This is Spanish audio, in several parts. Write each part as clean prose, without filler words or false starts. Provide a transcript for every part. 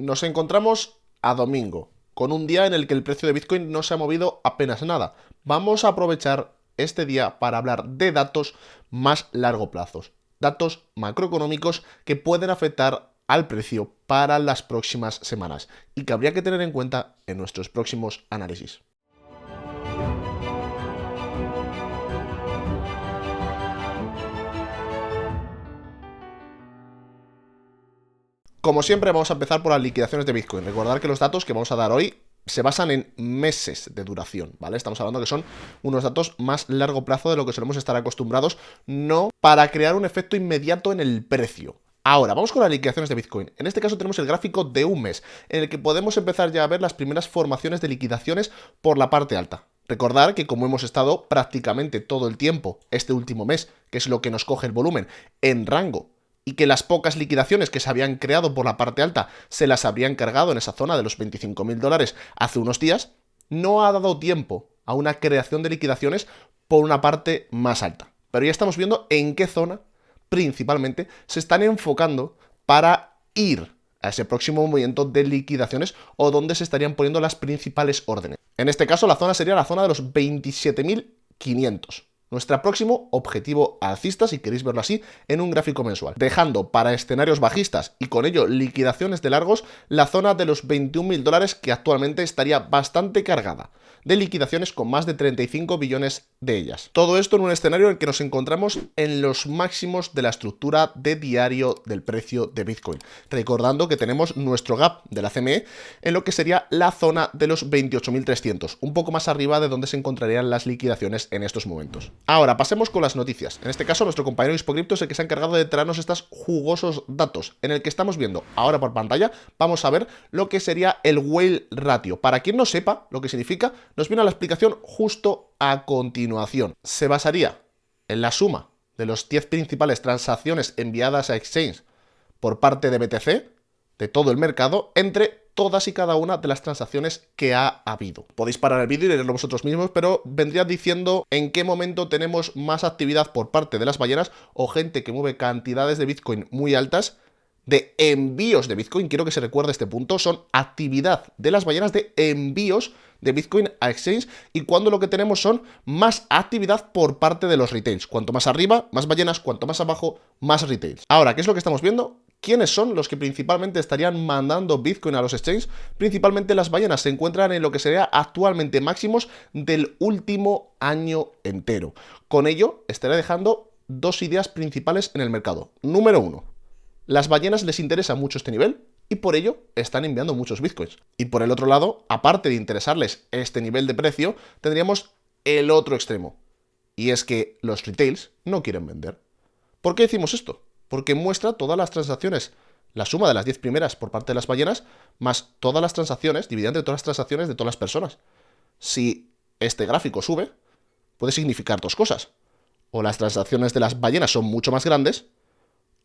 Nos encontramos a domingo, con un día en el que el precio de Bitcoin no se ha movido apenas nada. Vamos a aprovechar este día para hablar de datos más largo plazo, datos macroeconómicos que pueden afectar al precio para las próximas semanas y que habría que tener en cuenta en nuestros próximos análisis. Como siempre, vamos a empezar por las liquidaciones de Bitcoin. Recordar que los datos que vamos a dar hoy se basan en meses de duración, ¿vale? Estamos hablando que son unos datos más largo plazo de lo que solemos estar acostumbrados, no para crear un efecto inmediato en el precio. Ahora, vamos con las liquidaciones de Bitcoin. En este caso tenemos el gráfico de un mes, en el que podemos empezar ya a ver las primeras formaciones de liquidaciones por la parte alta. Recordar que como hemos estado prácticamente todo el tiempo, este último mes, que es lo que nos coge el volumen, en rango, y que las pocas liquidaciones que se habían creado por la parte alta se las habrían cargado en esa zona de los $25.000 hace unos días, no ha dado tiempo a una creación de liquidaciones por una parte más alta. Pero ya estamos viendo en qué zona principalmente se están enfocando para ir a ese próximo movimiento de liquidaciones o donde se estarían poniendo las principales órdenes. En este caso la zona sería la zona de los 27.500. Nuestro próximo objetivo alcista, si queréis verlo así, en un gráfico mensual. Dejando para escenarios bajistas y con ello liquidaciones de largos la zona de los $21.000 que actualmente estaría bastante cargada de liquidaciones con más de 35 billones de ellas. Todo esto en un escenario en el que nos encontramos en los máximos de la estructura de diario del precio de Bitcoin. Recordando que tenemos nuestro gap de la CME en lo que sería la zona de los 28.300, un poco más arriba de donde se encontrarían las liquidaciones en estos momentos. Ahora, pasemos con las noticias. En este caso, nuestro compañero Hispocrypto es el que se ha encargado de traernos estos jugosos datos, en el que estamos viendo ahora por pantalla. Vamos a ver lo que sería el whale ratio. Para quien no sepa lo que significa, nos viene a la explicación justo a continuación. Se basaría en la suma de las 10 principales transacciones enviadas a Exchange por parte de BTC, de todo el mercado, entre todas y cada una de las transacciones que ha habido. Podéis parar el vídeo y leerlo vosotros mismos, pero vendría diciendo en qué momento tenemos más actividad por parte de las ballenas o gente que mueve cantidades de Bitcoin muy altas, de envíos de Bitcoin. Quiero que se recuerde este punto, son actividad de las ballenas de envíos de Bitcoin a Exchange, y cuando lo que tenemos son más actividad por parte de los retails. Cuanto más arriba, más ballenas, cuanto más abajo, más retails. Ahora, ¿qué es lo que estamos viendo? ¿Quiénes son los que principalmente estarían mandando Bitcoin a los exchanges? Principalmente las ballenas se encuentran en lo que sería actualmente máximos del último año entero. Con ello, estaré dejando dos ideas principales en el mercado. Número uno, las ballenas les interesa mucho este nivel y por ello están enviando muchos Bitcoins. Y por el otro lado, aparte de interesarles este nivel de precio, tendríamos el otro extremo. Y es que los retails no quieren vender. ¿Por qué decimos esto? Porque muestra todas las transacciones, la suma de las 10 primeras por parte de las ballenas, más todas las transacciones, dividida entre todas las transacciones de todas las personas. Si este gráfico sube, puede significar dos cosas. O las transacciones de las ballenas son mucho más grandes,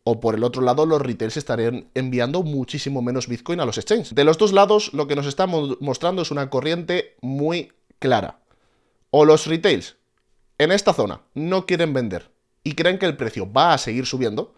o por el otro lado los retails estarían enviando muchísimo menos Bitcoin a los exchanges. De los dos lados, lo que nos está mostrando es una corriente muy clara. O los retails en esta zona no quieren vender y creen que el precio va a seguir subiendo,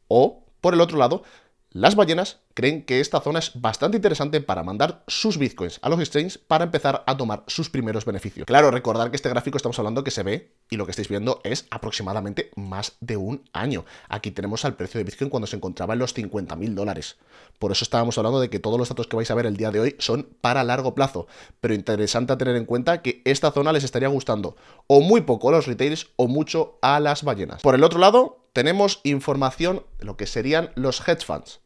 o, por el otro lado, las ballenas creen que esta zona es bastante interesante para mandar sus bitcoins a los exchanges para empezar a tomar sus primeros beneficios. Claro, recordar que este gráfico estamos hablando que se ve, y lo que estáis viendo es aproximadamente más de un año. Aquí tenemos al precio de Bitcoin cuando se encontraba en los $50.000. Por eso estábamos hablando de que todos los datos que vais a ver el día de hoy son para largo plazo. Pero interesante a tener en cuenta que esta zona les estaría gustando o muy poco a los retails o mucho a las ballenas. Por el otro lado, tenemos información de lo que serían los hedge funds.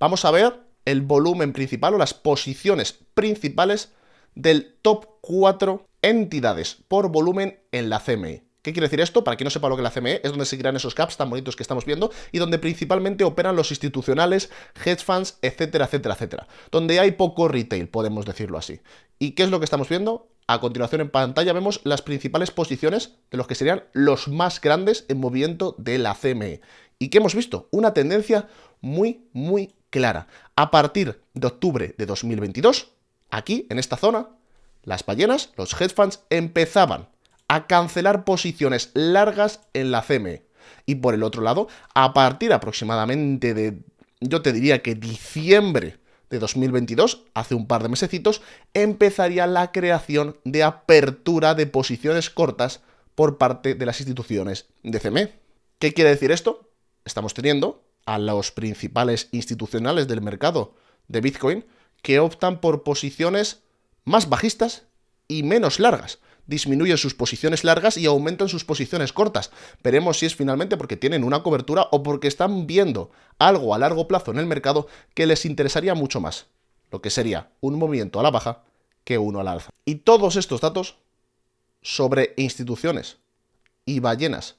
Vamos a ver el volumen principal o las posiciones principales del top 4 entidades por volumen en la CME. ¿Qué quiere decir esto? Para quien no sepa lo que es la CME, es donde se crean esos caps tan bonitos que estamos viendo y donde principalmente operan los institucionales, hedge funds, etcétera, etcétera, etcétera. Donde hay poco retail, podemos decirlo así. ¿Y qué es lo que estamos viendo? A continuación en pantalla vemos las principales posiciones de los que serían los más grandes en movimiento de la CME. ¿Y qué hemos visto? Una tendencia muy clara. A partir de octubre de 2022, aquí, en esta zona, las ballenas, los hedge funds, empezaban a cancelar posiciones largas en la CME. Y por el otro lado, a partir aproximadamente de, yo te diría que diciembre de 2022, hace un par de mesecitos, empezaría la creación de apertura de posiciones cortas por parte de las instituciones de CME. ¿Qué quiere decir esto? Estamos teniendo a los principales institucionales del mercado de Bitcoin que optan por posiciones más bajistas y menos largas. Disminuyen sus posiciones largas y aumentan sus posiciones cortas. Veremos si es finalmente porque tienen una cobertura o porque están viendo algo a largo plazo en el mercado que les interesaría mucho más, lo que sería un movimiento a la baja que uno a la alza. Y todos estos datos sobre instituciones y ballenas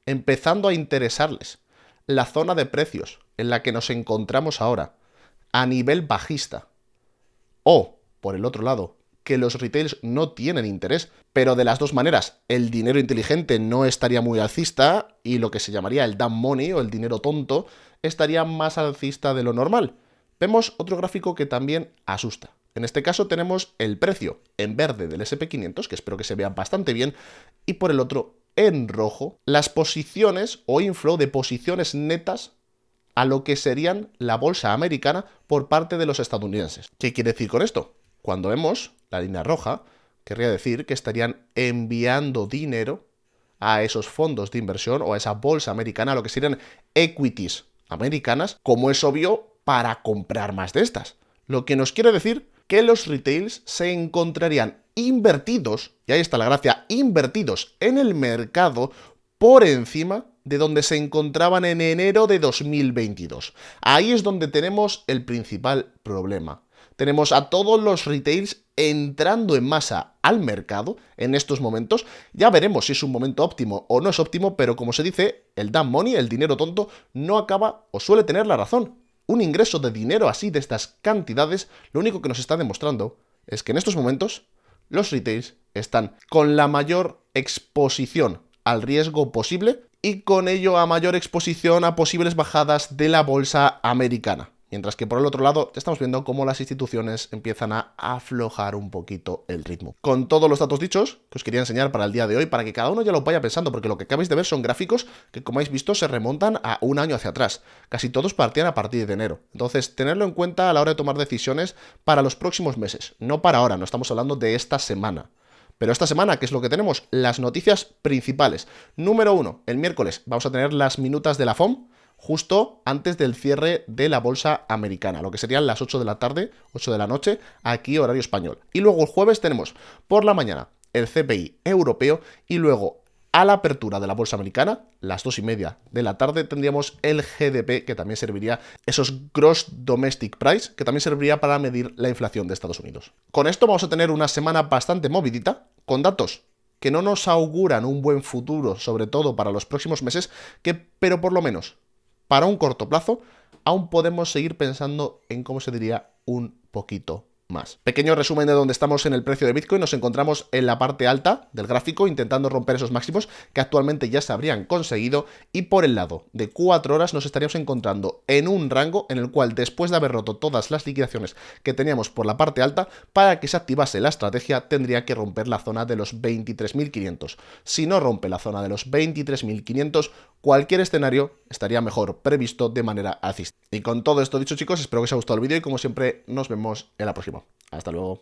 empezando a interesarles la zona de precios en la que nos encontramos ahora a nivel bajista, o, por el otro lado, que los retails no tienen interés, pero de las dos maneras, el dinero inteligente no estaría muy alcista y lo que se llamaría el dumb money o el dinero tonto estaría más alcista de lo normal. Vemos otro gráfico que también asusta. En este caso tenemos el precio en verde del SP500, que espero que se vea bastante bien, y por el otro, en rojo, las posiciones o inflow de posiciones netas a lo que serían la bolsa americana por parte de los estadounidenses. ¿Qué quiere decir con esto? Cuando vemos la línea roja, querría decir que estarían enviando dinero a esos fondos de inversión o a esa bolsa americana, a lo que serían equities americanas, como es obvio, para comprar más de estas. Lo que nos quiere decir que los retails se encontrarían invertidos, y ahí está la gracia, invertidos en el mercado por encima de donde se encontraban en enero de 2022. Ahí es donde tenemos el principal problema. Tenemos a todos los retails entrando en masa al mercado en estos momentos. Ya veremos si es un momento óptimo o no es óptimo, pero como se dice, el dumb money, el dinero tonto, no acaba o suele tener la razón. Un ingreso de dinero así de estas cantidades, lo único que nos está demostrando es que en estos momentos los retails están con la mayor exposición al riesgo posible y con ello a mayor exposición a posibles bajadas de la bolsa americana. Mientras que por el otro lado estamos viendo cómo las instituciones empiezan a aflojar un poquito el ritmo. Con todos los datos dichos, que os quería enseñar para el día de hoy, para que cada uno ya lo vaya pensando, porque lo que acabáis de ver son gráficos que, como habéis visto, se remontan a un año hacia atrás. Casi todos partían a partir de enero. Entonces, tenerlo en cuenta a la hora de tomar decisiones para los próximos meses, no para ahora, no estamos hablando de esta semana. Pero esta semana, ¿qué es lo que tenemos? Las noticias principales. Número 1, el miércoles vamos a tener las minutas de la FOM, justo antes del cierre de la bolsa americana, lo que serían las 8 de la tarde, 8 de la noche, aquí horario español. Y luego el jueves tenemos por la mañana el CPI europeo y luego a la apertura de la bolsa americana, las 2:30 de la tarde, tendríamos el GDP, que también serviría, esos Gross Domestic Price, que también serviría para medir la inflación de Estados Unidos. Con esto vamos a tener una semana bastante movidita, con datos que no nos auguran un buen futuro, sobre todo para los próximos meses, pero por lo menos para un corto plazo, aún podemos seguir pensando en, cómo se diría, un poquito más. Pequeño resumen de dónde estamos en el precio de Bitcoin. Nos encontramos en la parte alta del gráfico, intentando romper esos máximos que actualmente ya se habrían conseguido, y por el lado de 4 horas nos estaríamos encontrando en un rango en el cual, después de haber roto todas las liquidaciones que teníamos por la parte alta, para que se activase la estrategia tendría que romper la zona de los 23.500. Si no rompe la zona de los 23.500, cualquier escenario estaría mejor previsto de manera alcista. Y con todo esto dicho, chicos, espero que os haya gustado el vídeo y como siempre nos vemos en la próxima. Hasta luego.